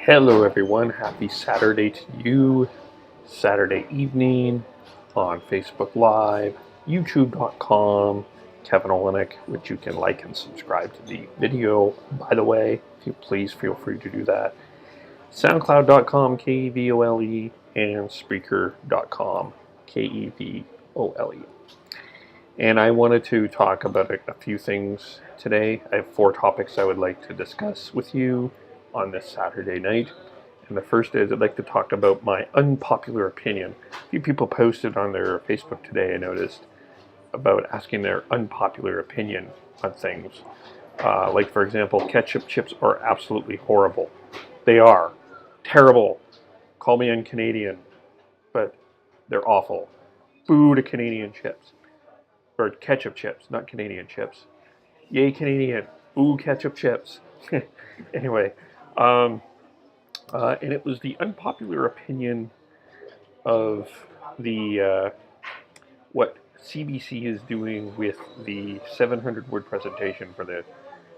Hello everyone, happy Saturday to you. Saturday evening on Facebook Live, youtube.com, Kevin Olenick, which you can like and subscribe to the video, by the way, if you please feel free to do that. Soundcloud.com, Kevole, and Spreaker.com, Kevole. And I wanted to talk about a few things today. I have 4 topics I would like to discuss with you on this Saturday night. And the first is I'd like to talk about my unpopular opinion. A few people posted on their Facebook today, I noticed, about asking their unpopular opinion on things. Like, for example, ketchup chips are absolutely horrible. They are. Terrible. Call me un-Canadian, but they're awful. Boo to Canadian chips. Or ketchup chips, not Canadian chips. Yay, Canadian. Ooh, ketchup chips. Anyway, and it was the unpopular opinion of the what CBC is doing with the 700-word presentation for the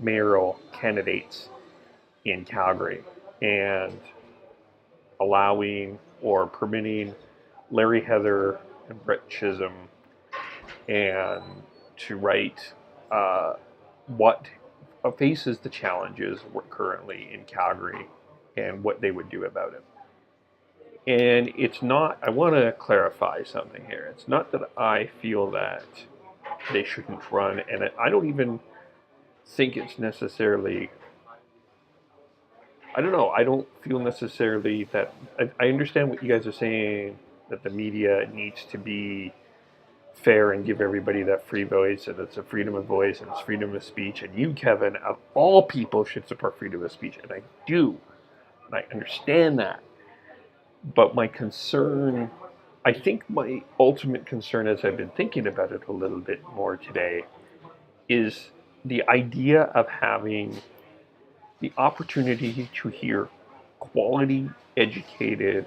mayoral candidates in Calgary, and allowing or permitting Larry Heather and Brett Chisholm and to write what faces the challenges currently in Calgary and what they would do about it. And it's not, I want to clarify something here. It's not that I feel that they shouldn't run, and I don't even think it's necessarily, I don't know, I don't feel necessarily that, I understand what you guys are saying, that the media needs to be fair and give everybody that free voice, and it's a freedom of voice and it's freedom of speech, and you, Kevin, of all people, should support freedom of speech, and I do, and I understand that. But my concern, I think my ultimate concern, as I've been thinking about it a little bit more today, is the idea of having the opportunity to hear quality, educated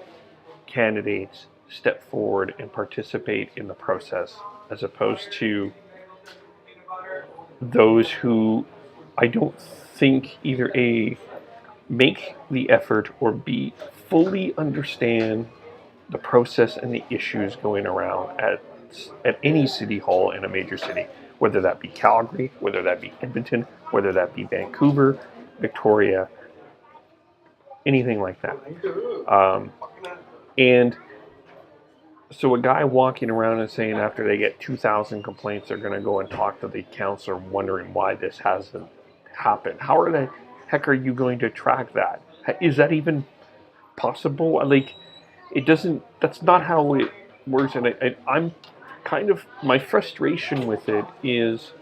candidates step forward and participate in the process, as opposed to those who I don't think either A, make the effort, or B, fully understand the process and the issues going around at any city hall in a major city, whether that be Calgary, whether that be Edmonton, whether that be Vancouver, Victoria, anything like that. And so a guy walking around and saying after they get 2,000 complaints, they're going to go and talk to the councillor, wondering why this hasn't happened. How the heck are you going to track that? Is that even possible? Like, it doesn't, that's not how it works. And I'm kind of, my frustration with it is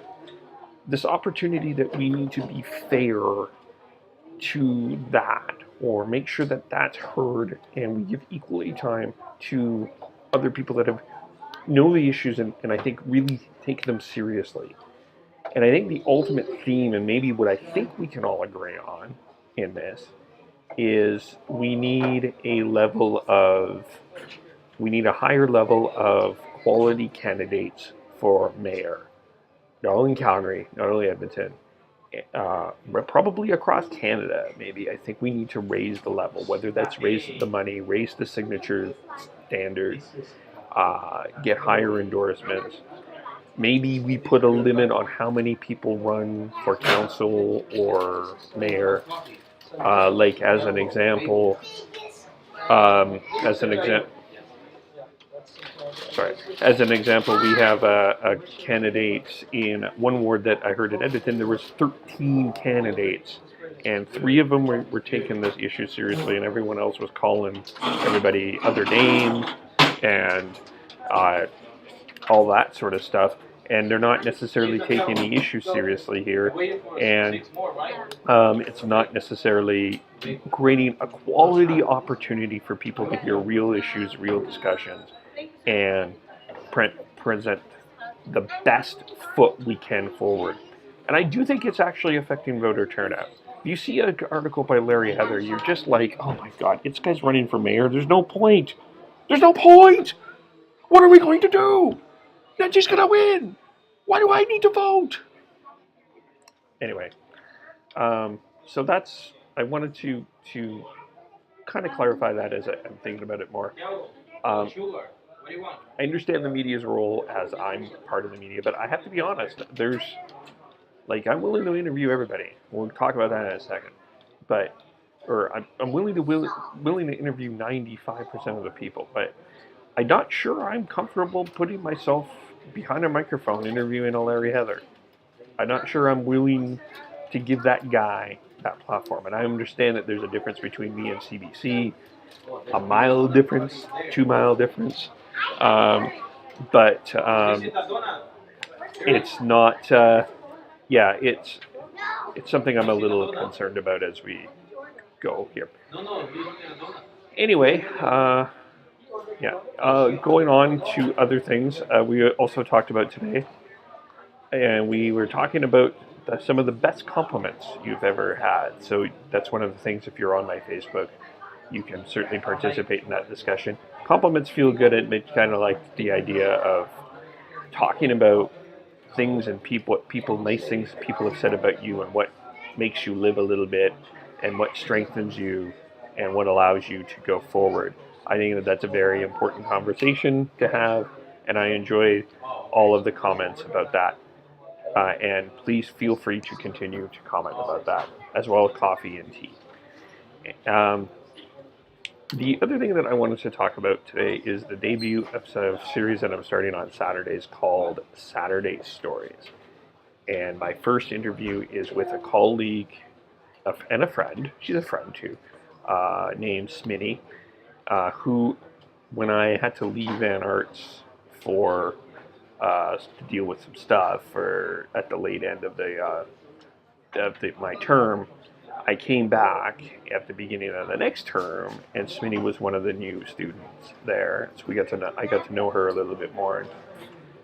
this opportunity that we need to be fair to that, or make sure that that's heard, and we give equally time to other people that know the issues and I think really take them seriously. And I think the ultimate theme, and maybe what I think we can all agree on in this, is we need a higher level of quality candidates for mayor, not only in Calgary, not only Edmonton, but probably across Canada. Maybe I think we need to raise the level, whether that's raise the money, raise the signature standards, get higher endorsements. Maybe we put a limit on how many people run for council or mayor. Like as an example, we have a candidate in one ward that I heard in Edmonton. There was 13 candidates, and 3 of them were taking this issue seriously, and everyone else was calling everybody other names and all that sort of stuff. And they're not necessarily taking the issue seriously here, and it's not necessarily creating a quality opportunity for people to hear real issues, real discussions, and present the best foot we can forward. And I do think it's actually affecting voter turnout. If you see an article by Larry Heather, you're just like, oh my God, this guy's running for mayor. There's no point. There's no point. What are we going to do? You're just going to win. Why do I need to vote? Anyway, so that's, I wanted to kind of clarify that as I'm thinking about it more. I understand the media's role as I'm part of the media, but I have to be honest. There's I'm willing to interview everybody. We'll talk about that in a second. I'm willing to interview 95% of the people, but I'm not sure I'm comfortable putting myself behind a microphone interviewing a Larry Heather. I'm not sure I'm willing to give that guy that platform. And I understand that there's a difference between me and CBC, a mile difference, 2 mile difference. But it's not, it's something I'm a little concerned about as we go here. Anyway, going on to other things, we also talked about today, and we were talking about some of the best compliments you've ever had. So that's one of the things, if you're on my Facebook, you can certainly participate in that discussion. Compliments feel good. It kind of like the idea of talking about things and nice things people have said about you, and what makes you live a little bit, and what strengthens you, and what allows you to go forward. I think that's a very important conversation to have, and I enjoy all of the comments about that. And please feel free to continue to comment about that, as well as coffee and tea. The other thing that I wanted to talk about today is the debut episode of a series that I'm starting on Saturdays called Saturday Stories. And my first interview is with a colleague and a friend, she's a friend too, named Smitty, who, when I had to leave Van Arts for to deal with some stuff at the late end of my term, I came back at the beginning of the next term, and Smitty was one of the new students there. So I got to know her a little bit more,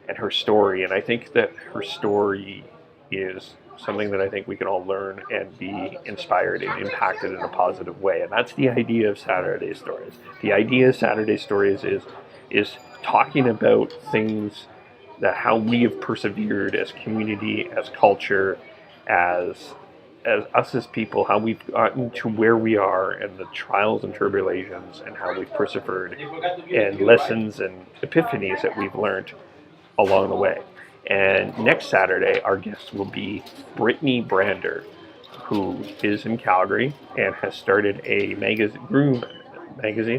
and her story. And I think that her story is something that I think we can all learn and be inspired and impacted in a positive way. And that's the idea of Saturday Stories. The idea of Saturday Stories is talking about things, that how we have persevered as community, as culture, as us as people, how we've gotten to where we are, and the trials and tribulations, and how we've persevered, and lessons and epiphanies that we've learned along the way. And next Saturday, our guest will be Brittany Brander, who is in Calgary and has started a magazine,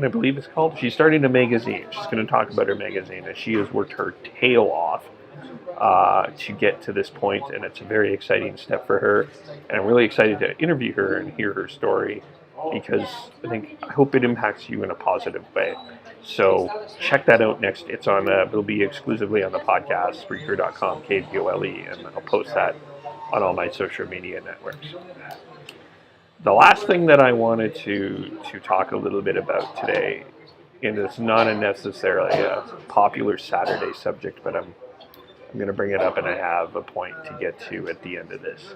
I believe it's called. She's starting a magazine. She's going to talk about her magazine, and she has worked her tail off to get to this point, and it's a very exciting step for her. And I'm really excited to interview her and hear her story, because I hope it impacts you in a positive way. So check that out next. It'll be exclusively on the podcast, Spreaker.com, KVOLE, and I'll post that on all my social media networks. The last thing that I wanted to talk a little bit about today, and it's not necessarily a popular Saturday subject, but I'm going to bring it up, and I have a point to get to at the end of this.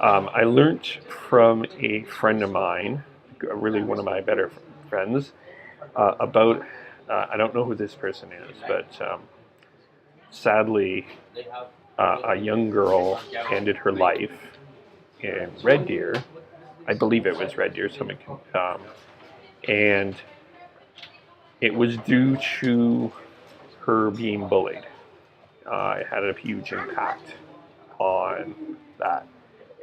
I learned from a friend of mine, really one of my better friends, about, I don't know who this person is, but sadly, a young girl ended her life in Red Deer. I believe it was Red Deer, and it was due to her being bullied. It had a huge impact on that,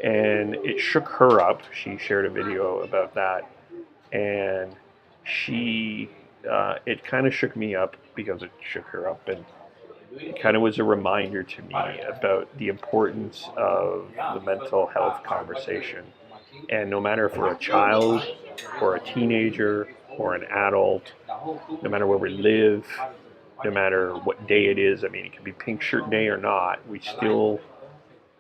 and it shook her up. She shared a video about that, and it kind of shook me up, because it shook her up, and it kind of was a reminder to me about the importance of the mental health conversation. And no matter if we're a child or a teenager or an adult, no matter where we live, no matter what day it is, it can be Pink Shirt Day or not, we still,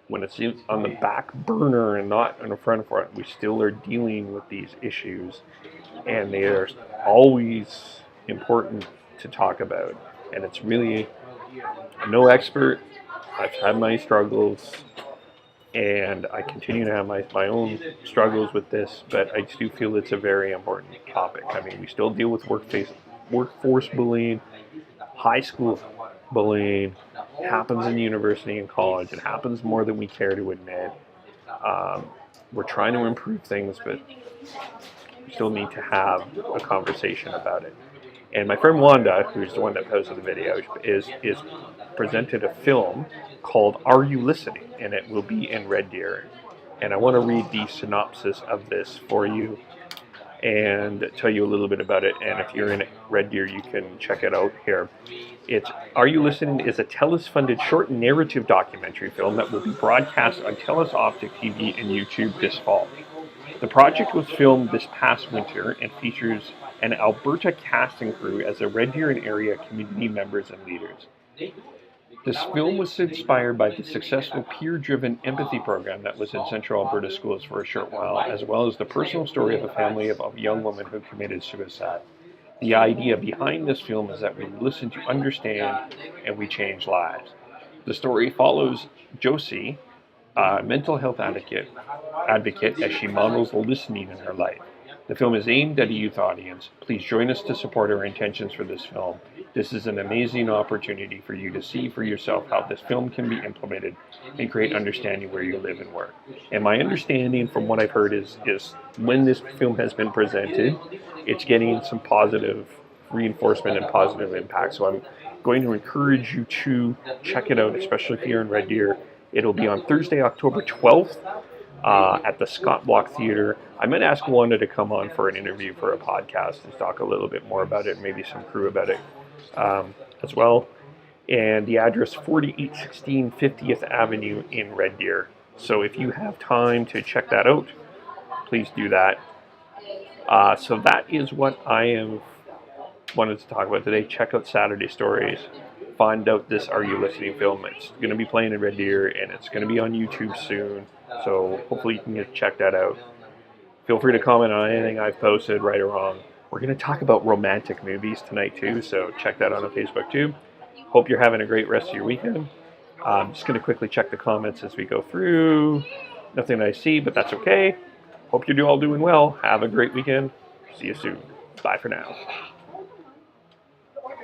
when it's on the back burner and not in the front, we still are dealing with these issues, and they are always important to talk about. And it's really, I'm no expert. I've had my struggles, and I continue to have my own struggles with this, but I do feel it's a very important topic. We still deal with workforce bullying, high school bullying. It happens in university and college. It happens more than we care to admit. We're trying to improve things, but still need to have a conversation about it. And my friend Wanda, who's the one that posted the video, is presented a film called Are You Listening? And it will be in Red Deer. And I want to read the synopsis of this for you and tell you a little bit about it. And if you're in Red Deer, you can check it out here. It's Are You Listening is a TELUS-funded short narrative documentary film that will be broadcast on TELUS Optic TV and YouTube this fall. The project was filmed this past winter and features an Alberta casting crew as a Red Deer and area community members and leaders. This film was inspired by the successful peer-driven empathy program that was in Central Alberta schools for a short while, as well as the personal story of a family of a young woman who committed suicide. The idea behind this film is that we listen to understand and we change lives. The story follows Josie, a mental health advocate as she models listening in her life. The film is aimed at a youth audience. Please join us to support our intentions for this film. This is an amazing opportunity for you to see for yourself how this film can be implemented and create understanding where you live and work. And my understanding from what I've heard is when this film has been presented, it's getting some positive reinforcement and positive impact. So I'm going to encourage you to check it out, especially if you're in Red Deer. It'll be on Thursday, October 12th. At the Scott Block Theater. I might ask Wanda to come on for an interview for a podcast and talk a little bit more about it, maybe some crew about it as well. And the address 4816 50th Avenue in Red Deer. So if you have time to check that out, please do that. So that is what I am wanted to talk about today. Check out Saturday Stories. Find out this Are You Listening film. It's going to be playing in Red Deer and it's going to be on YouTube soon. So hopefully you can check that out. Feel free to comment on anything I've posted, right or wrong. We're going to talk about romantic movies tonight too, so check that out on Facebook too. Hope you're having a great rest of your weekend. I'm just going to quickly check the comments as we go through. Nothing I see, but that's okay. Hope you're all doing well. Have a great weekend. See you soon. Bye for now.